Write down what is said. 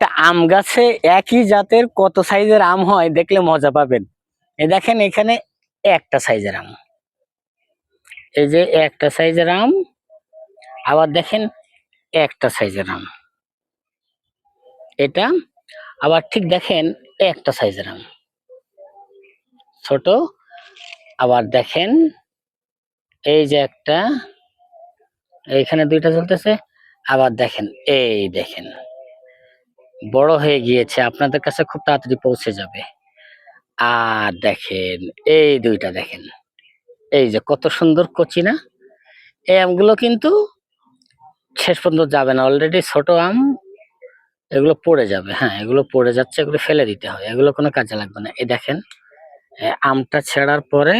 একটা আম গাছে একই জাতের কত সাইজের আম হয় দেখলে মজা পাবেন। এই দেখেন এখানে একটা সাইজের আম, এই যে একটা সাইজের আম, আবার দেখেন একটা সাইজের আম, এটা আবার ঠিক দেখেন একটা সাইজের আম ছোট, আবার দেখেন এই যে একটা, এইখানে দুইটা চলতেছে, আবার দেখেন এই দেখেন বড় হয়ে গিয়েছে, আপনাদের কাছে খুব তাড়াতাড়ি পৌঁছে যাবে। আর দেখেন এই দুইটা দেখেন, এই যে কত সুন্দর কচি না, এই আমগুলো কিন্তু শেষ পর্যন্ত যাবে না, অলরেডি ছোট আম, এগুলো পড়ে যাবে। হ্যাঁ, এগুলো পড়ে যাচ্ছে, এগুলো ফেলে দিতে হয়, এগুলো কোনো কাজে লাগবে না। এই দেখেন আমটা ছেঁড়ার পরে